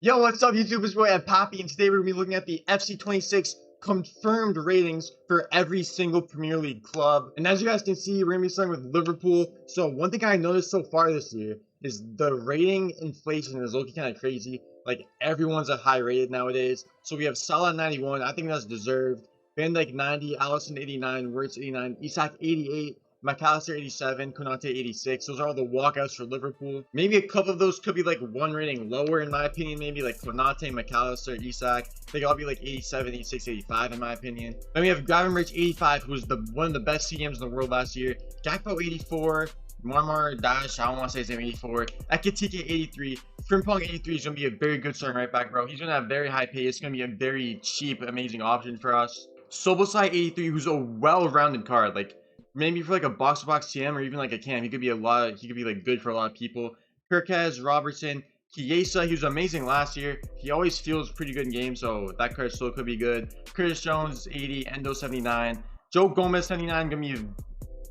Yo, what's up, YouTube? It's your boy ebpapi, and today we're gonna be looking at the FC26 confirmed ratings for every single Premier League club. And as you guys can see, we're gonna be starting with Liverpool. So one thing I noticed so far this year is the rating inflation is looking kind of crazy. Like everyone's a high rated nowadays. So we have Salah 91. I think that's deserved. Van Dijk 90, Alisson 89, Wirtz 89, Isak 88. McAllister 87, Konate 86. Those are all the walkouts for Liverpool. Maybe a couple of those could be like one rating lower in my opinion. Maybe like Konate, McAllister, Isak. They could all be like 87, 86, 85 in my opinion. Then we have Gravenberch 85, who was one of the best CDMs in the world last year. Gakpo 84. Marmar Dash, I don't want to say his name, 84. Ekitike 83. Frimpong 83 is going to be a very good starting right back, bro. He's going to have very high pace. It's going to be a very cheap, amazing option for us. Sobosai 83, who's a well-rounded card. Like, maybe for like a box-to-box TM or even like a cam, he could be like good for a lot of people. Kirkez, Robertson, Chiesa, he was amazing last year. He always feels pretty good in games, so that card still could be good. Curtis Jones 80, Endo 79, Joe Gomez 79, gonna be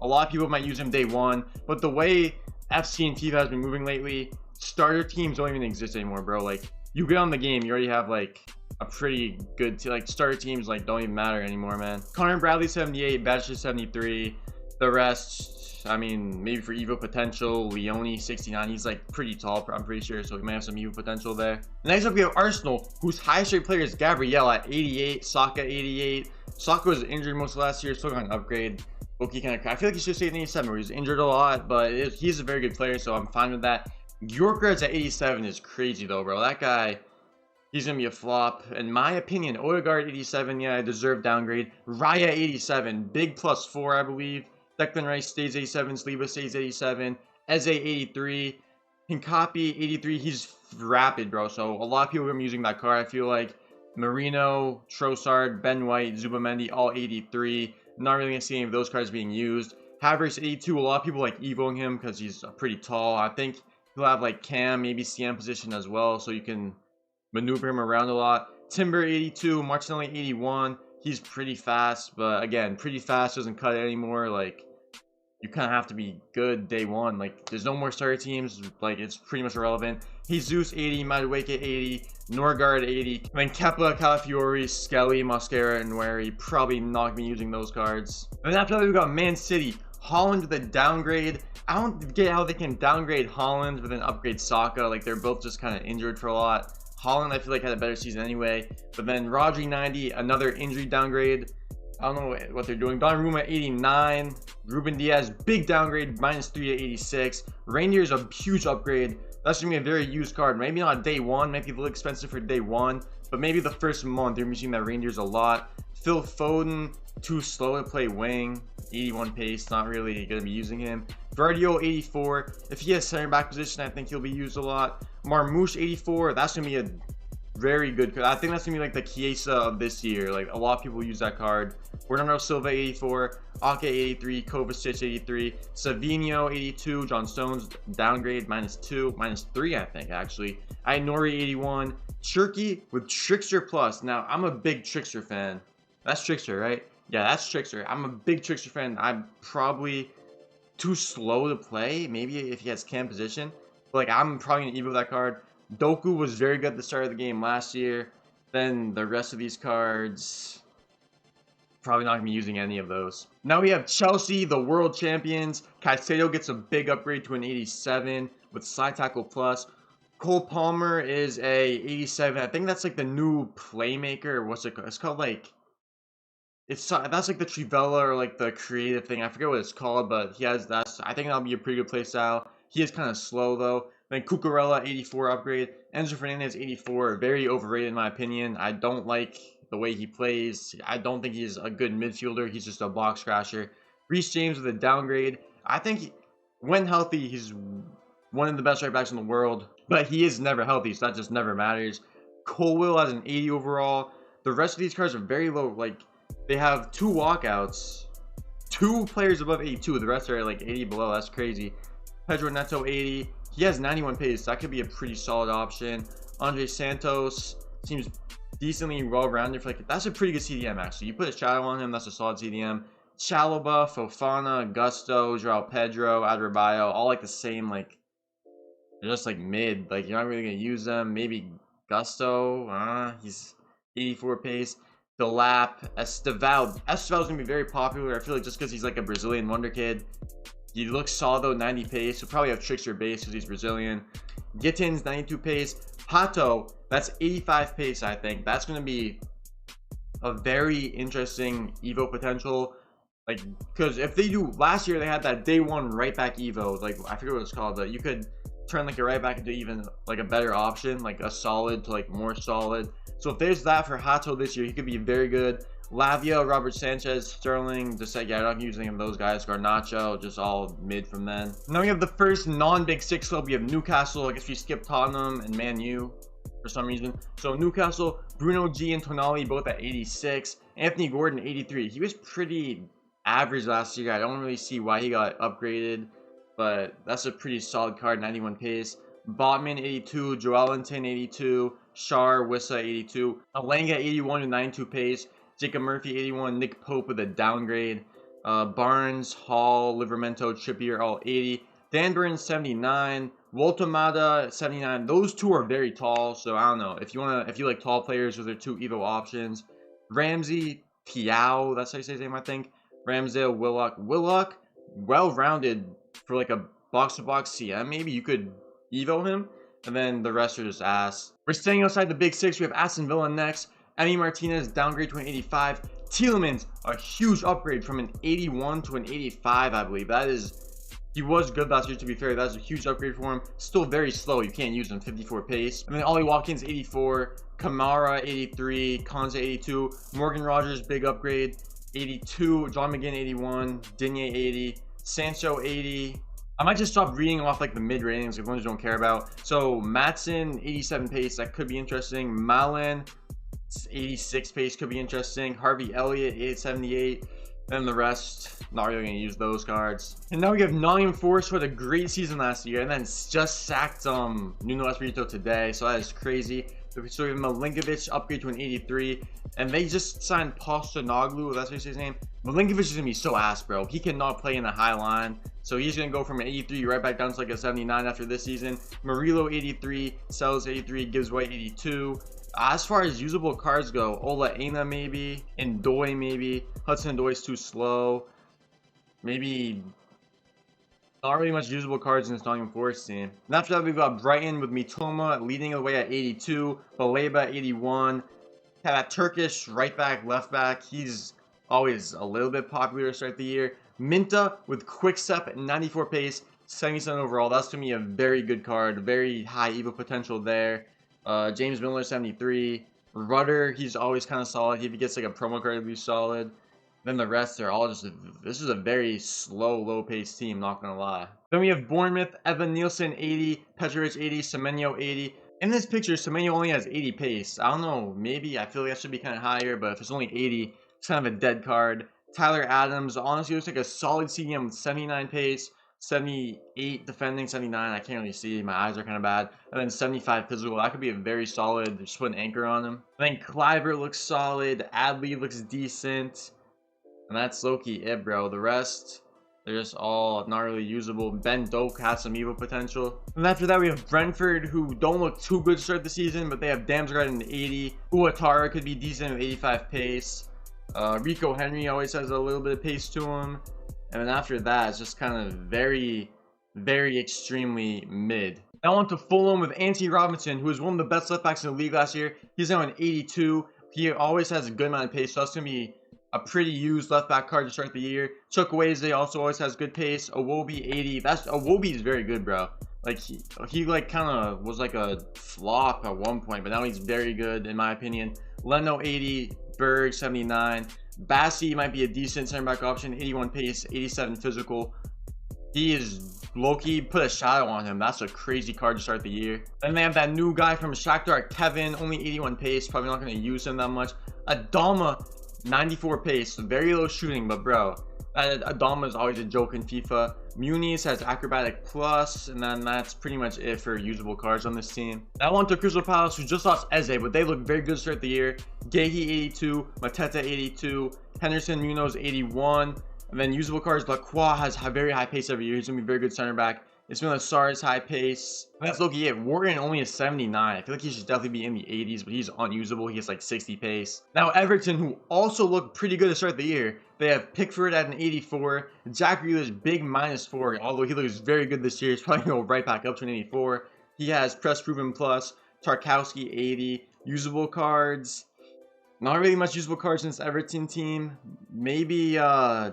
a lot of people might use him day one, but the way FC and FIFA has been moving lately, starter teams don't even exist anymore, bro. Like you get on the game, you already have like a pretty good like starter teams like don't even matter anymore, man. Connor Bradley 78, Badger 73. The rest, I mean, maybe for Evo potential, Leone 69. He's like pretty tall, I'm pretty sure, so he might have some Evo potential there. Next up, we have Arsenal, whose highest rate player is Gabriel at 88, Saka 88. Saka was injured most of last year, still got an upgrade. Loki kind of, I feel like he should stay at 87, where he's injured a lot, but he's a very good player, so I'm fine with that. Yorkers at 87 is crazy though, bro. That guy, he's gonna be a flop in my opinion. Odegaard 87, yeah, I deserve downgrade. Raya 87, big +4, I believe. Declan Rice stays 87, Saliba stays 87, Eze 83, Hincapi 83. He's rapid, bro. So a lot of people are using that card. I feel like Marino, Trossard, Ben White, Zubamendi, all 83. Not really gonna see any of those cards being used. Havertz 82. A lot of people like evoing him because he's pretty tall. I think he'll have like Cam, maybe CM position as well, so you can maneuver him around a lot. Timber 82, Martinelli 81. He's pretty fast, but again, pretty fast doesn't cut it anymore. Like you kind of have to be good day one. Like there's no more starter teams. Like it's pretty much irrelevant. Jesus 80, Madueke 80, Norgard 80, and then Kepa, Calafiori, Skelly, Mosquera, and Wary. Probably not gonna be using those cards. And then after that, we got Man City. Holland with a downgrade. I don't get how they can downgrade Holland but then upgrade Saka. Like they're both just kind of injured for a lot. Holland, I feel like, had a better season anyway. But then Rodri 90, another injury downgrade. I don't know what they're doing. Donnarumma 89. Ruben Diaz, big downgrade, -3 to 86. Reindeer is a huge upgrade. That's going to be a very used card. Maybe not day one. Maybe a little expensive for day one. But maybe the first month, you're using that Reindeers a lot. Phil Foden, too slow to play wing. 81 pace, not really going to be using him. Verdio 84. If he has center back position, I think he'll be used a lot. Marmouche 84. That's going to be a very good card. I think that's gonna be like the Chiesa of this year. Like a lot of people use that card. Bernardo Silva 84, Ake 83, Kovacic 83, Savinho 82, John Stones downgrade -2, -3 I think actually. Nori 81, Shirky with Trickster Plus. Now I'm a big Trickster fan. That's Trickster, right? Yeah, that's Trickster. I'm a big Trickster fan. I'm probably too slow to play. Maybe if he has cam position, but like I'm probably gonna evo that card. Doku was very good at the start of the game last year. Then the rest of these cards, probably not going to be using any of those. Now we have Chelsea, the world champions. Caicedo gets a big upgrade to an 87 with Side Tackle Plus. Cole Palmer is a 87. I think that's like the new playmaker. What's it called? It's called like... that's like the Trivella or like the creative thing. I forget what it's called, but he has that. I think that'll be a pretty good play style. He is kind of slow though. Then Cucurella 84 upgrade. Enzo Fernandez 84, very overrated in my opinion. I don't like the way he plays. I don't think he's a good midfielder. He's just a box crasher. Reece James with a downgrade. I think when healthy, he's one of the best right backs in the world, but he is never healthy, so that just never matters. Colwill has an 80 overall. The rest of these cards are very low. Like they have 2 walkouts, 2 players above 82. The rest are like 80 below. That's crazy. Pedro Neto 80. He has 91 pace. That could be a pretty solid option. Andre Santos seems decently well-rounded. For like that's a pretty good CDM actually. You put a shadow on him, that's a solid CDM. Chalobah, Fofana, Gusto, Joao Pedro, Adebayo, all like the same. Like they're just like mid. Like you're not really gonna use them. Maybe Gusto, he's 84 pace. Delap, Esteval. Esteval's gonna be very popular. I feel like just because he's like a Brazilian wonder kid. He looks solid though, 90 pace. He'll probably have trickster base because he's Brazilian. Gittins, 92 pace. Pato, that's 85 pace, I think. That's gonna be a very interesting Evo potential. Like, because if they do, last year they had that day one right back Evo. Like, I forget what it's called, but you could turn like a right back into even like a better option, like a solid to like more solid. So if there's that for Hato this year, he could be very good. Lavia, Robert Sanchez, Sterling, just like, yeah, I'm not using those guys. Garnacho, just all mid from then. Now we have the first non-Big Six club. We have Newcastle. I guess we skipped Tottenham and Man U for some reason. So Newcastle, Bruno G and Tonali both at 86. Anthony Gordon, 83. He was pretty average last year. I don't really see why he got upgraded, but that's a pretty solid card. 91 pace. Botman, 82. Joelinton, 82. Shar, Wissa, 82. Alanga, 81 with 92 pace. Jacob Murphy, 81. Nick Pope with a downgrade. Barnes, Hall, Livermento, Trippier, all 80. Dan Burns, 79. Woltamada, 79. Those two are very tall, so I don't know. If you like tall players, those are two Evo options. Ramsey, Piao, that's how you say his name, I think. Ramsdale, Willock, well-rounded for like a box-to-box CM, maybe. You could Evo him, and then the rest are just ass. We're staying outside the Big Six. We have Aston Villa next. Emi Martinez, downgrade to an 85. Tielemans, a huge upgrade from an 81 to an 85, I believe. He was good last year, to be fair. That's a huge upgrade for him. Still very slow. You can't use him. 54 pace. And then Ollie Watkins, 84. Kamara, 83. Konza, 82. Morgan Rogers, big upgrade. 82. John McGinn, 81. Digne, 80. Sancho, 80. I might just stop reading off like the mid ratings, like ones you don't care about. So Matson, 87 pace. That could be interesting. Malin, 86 pace, could be interesting. Harvey Elliott, 878. And the rest, not really going to use those cards. And now we have Nottingham Forest, who had a great season last year, and then just sacked Nuno Espirito today, so that is crazy. So we have Milinkovic, upgrade to an 83, and they just signed Postanoglu, that's what you say his name. Milinkovic is going to be so ass, bro. He cannot play in the high line, so he's going to go from an 83 right back down to like a 79 after this season. Murillo, 83, Sells, 83, Gibbs White, 82. As far as usable cards go, Ola Aina maybe, Ndoye maybe. Hudson Ndoye's too slow. Maybe not really much usable cards in this Nottingham Forest team. And after that, we've got Brighton with Mitoma leading the way at 82. Baleba, 81. Have that Turkish right back, left back. He's always a little bit popular to start the year. Minta with quick step at 94 pace, 77 overall. That's to me a very good card. Very high Evo potential there. James Miller, 73. Rudder, he's always kind of solid. If he gets like a promo card, he'll be solid. Then the rest are all just, this is a very slow, low-paced team, not gonna lie. Then we have Bournemouth, Evan Nielsen, 80. Petrovic, 80. Semenyo, 80. In this picture, Semenyo only has 80 pace. I don't know, maybe. I feel like that should be kind of higher, but if it's only 80, it's kind of a dead card. Tyler Adams, honestly, looks like a solid CDM with 79 pace. 78 defending, 79, I can't really see, my eyes are kind of bad, and then 75 physical. That could be a very solid, just put an anchor on him. And then Cliver looks solid, Adley looks decent, and that's low-key it, bro. The rest, they're just all not really usable. Ben Doak has some Evo potential. And after that, we have Brentford, who don't look too good to start the season, but they have Damsgaard in the 80. Uatara could be decent with 85 pace. Rico Henry always has a little bit of pace to him. And then after that, it's just kind of very, very extremely mid. I went to Fulham with Anthony Robinson, who was one of the best left backs in the league last year. He's now an 82. He always has a good amount of pace, so that's going to be a pretty used left back card to start the year. Chukwueze also always has good pace. Iwobi, 80. Iwobi is very good, bro. Like, he like kind of was like a flop at one point, but now he's very good, in my opinion. Leno, 80. Berg, 79. Bassi might be a decent center back option. 81 pace, 87 physical. He is low-key, put a shadow on him. That's a crazy card to start the year. Then they have that new guy from Shakhtar, Kevin, only 81 pace. Probably not going to use him that much. Adama, 94 pace, very low shooting, but bro, Adama is always a joke in FIFA. Muniz has acrobatic plus, and then that's pretty much it for usable cards on this team. I went to Crystal Palace, who just lost Eze, but they look very good to start the year. Gehi, 82. Mateta, 82. Henderson, Munoz, 81. And then usable cards, Lacroix has very high pace every year. He's going to be a very good center back. It's been Sar's high pace. That's Loki. Wharton only a 79. I feel like he should definitely be in the 80s, but he's unusable. He has like 60 pace. Now Everton, who also looked pretty good to start the year, they have Pickford at an 84. Jack Grealish, big -4. Although he looks very good this year, he's probably going to go right back up to an 84. He has Press Proven Plus. Tarkowski 80. Usable cards. Not really much usable cards in this Everton team. Maybe, I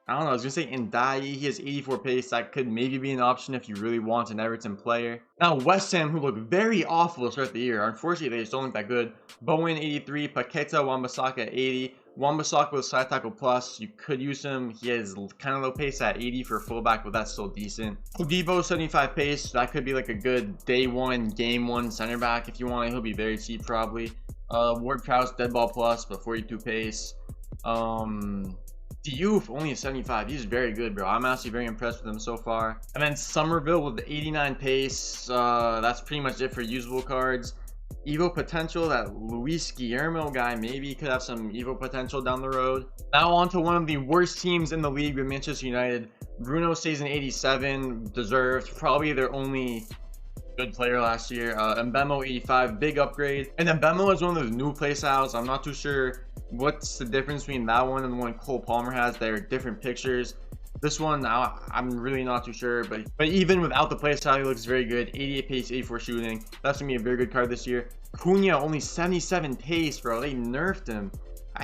don't know, I was going to say Ndai. He has 84 pace. That could maybe be an option if you really want an Everton player. Now, West Ham, who look very awful to start the year. Unfortunately, they just don't look that good. Bowen, 83. Paqueta, Wan-Bissaka, 80. Wan-Bissaka with side tackle plus. You could use him. He has kind of low pace at 80 for fullback, but that's still decent. Devo, 75 pace. That could be like a good day one, game one center back. If you want it, he'll be very cheap probably. Ward-Prowse, dead ball plus, but 42 pace. Diouf, only a 75. He's very good, bro. I'm actually very impressed with him so far. And then Somerville with the 89 pace. That's pretty much it for usable cards. Evo potential, that Luis Guillermo guy maybe could have some Evo potential down the road. Now on to one of the worst teams in the league with Manchester United. Bruno stays in 87, deserved. Probably their only good player last year. Mbemo 85, big upgrade. And Mbemo is one of those new playstyles. I'm not too sure what's the difference between that one and the one Cole Palmer has. They're different pictures. This one, I'm really not too sure, but even without the playstyle, he looks very good. 88 pace, 84 shooting. That's gonna be a very good card this year. Cunha, only 77 pace, bro. They nerfed him.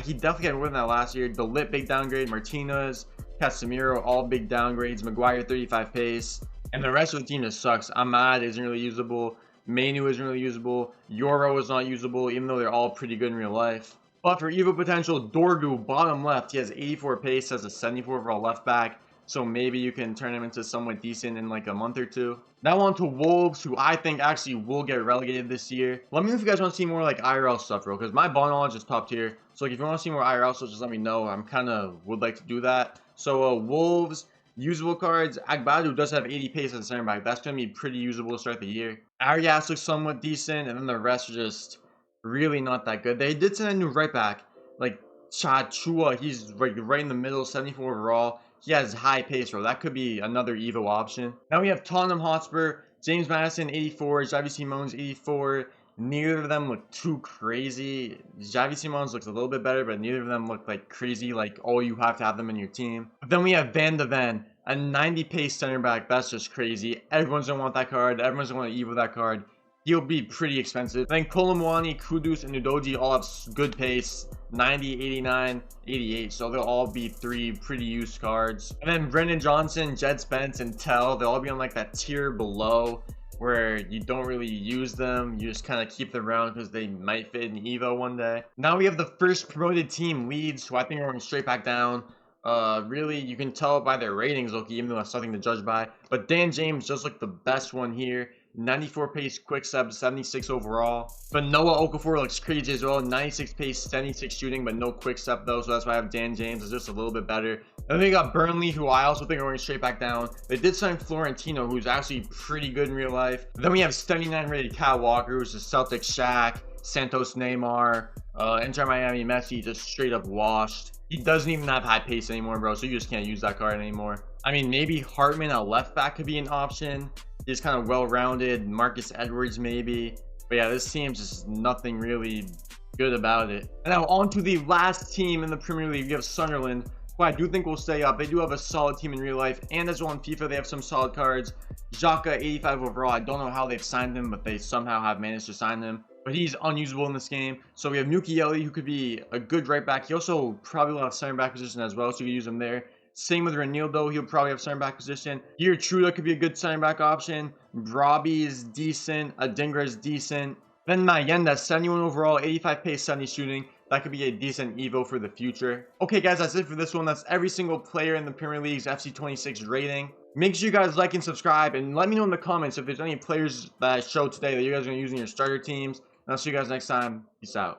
He definitely had more than that last year. De Ligt, big downgrade. Martinez, Casemiro, all big downgrades. Maguire, 35 pace. And the rest of the team just sucks. Ahmad isn't really usable. Manu isn't really usable. Yoro is not usable, even though they're all pretty good in real life. But for Evo potential, Dorgu, bottom left, he has 84 pace, has a 74 overall left back. So maybe you can turn him into somewhat decent in like a month or two. Now on to Wolves, who I think actually will get relegated this year. Let me know if you guys want to see more like IRL stuff, bro, because my ball knowledge is top tier. So like, if you want to see more IRL stuff, just let me know. I'm kind of would like to do that. So Wolves, usable cards. Agbadu does have 80 pace as a center back. That's going to be pretty usable to start the year. Arias looks somewhat decent, and then the rest are just really not that good. They did send a new right back, like Chachua. He's like right in the middle, 74 overall. He has high pace, bro. That could be another Evo option. Now we have Tottenham Hotspur, James Maddison, 84, Xavi Simons, 84. Neither of them look too crazy. Xavi Simons looks a little bit better, but neither of them look like crazy, like, oh, you have to have them in your team. But then we have Van de Ven, a 90 pace center back. That's just crazy. Everyone's gonna want that card. Everyone's gonna want to Evo that card. He'll be pretty expensive. Then Kolomwani, Kudus, and Udoji all have good pace. 90, 89, 88. So they'll all be three pretty used cards. And then Brendan Johnson, Jed Spence, and Tell, they'll all be on like that tier below where you don't really use them. You just kind of keep them around because they might fit in Evo one day. Now we have the first promoted team, Leeds, who I think are going straight back down. Really, you can tell by their ratings, okay, even though that's nothing to judge by. But Dan James does look the best one here. 94 pace, quick sub, 76 overall. But Noah Okafor looks crazy as well. 96 pace, 76 shooting, but no quick step though. So that's why I have Dan James. It's just a little bit better. And then we got Burnley, who I also think are going straight back down. They did sign Florentino, who's actually pretty good in real life. Then we have 79 rated Kyle Walker, who's a Celtic Shaq, Santos Neymar, Inter Miami Messi, just straight up washed. He doesn't even have high pace anymore, bro. So you just can't use that card anymore. I mean, maybe Hartman at left back could be an option. He's kind of well-rounded. Marcus Edwards maybe. But yeah, this team's just nothing really good about it. And now on to the last team in the Premier League. We have Sunderland, who I do think will stay up. They do have a solid team in real life. And as well in FIFA, they have some solid cards. Xhaka, 85 overall. I don't know how they've signed him, but they somehow have managed to sign him. But he's unusable in this game. So we have Mukiele, who could be a good right back. He also probably will have center back position as well, so you can use him there. Same with Renildo, he'll probably have center back position. Here, Truda could be a good center back option. Robbie is decent. Adingra is decent. Then Mayenda, 71 overall, 85 pace, 70 shooting. That could be a decent Evo for the future. Okay, guys, that's it for this one. That's every single player in the Premier League's FC26 rating. Make sure you guys like and subscribe, and let me know in the comments if there's any players that I showed today that you guys are going to use in your starter teams. And I'll see you guys next time. Peace out.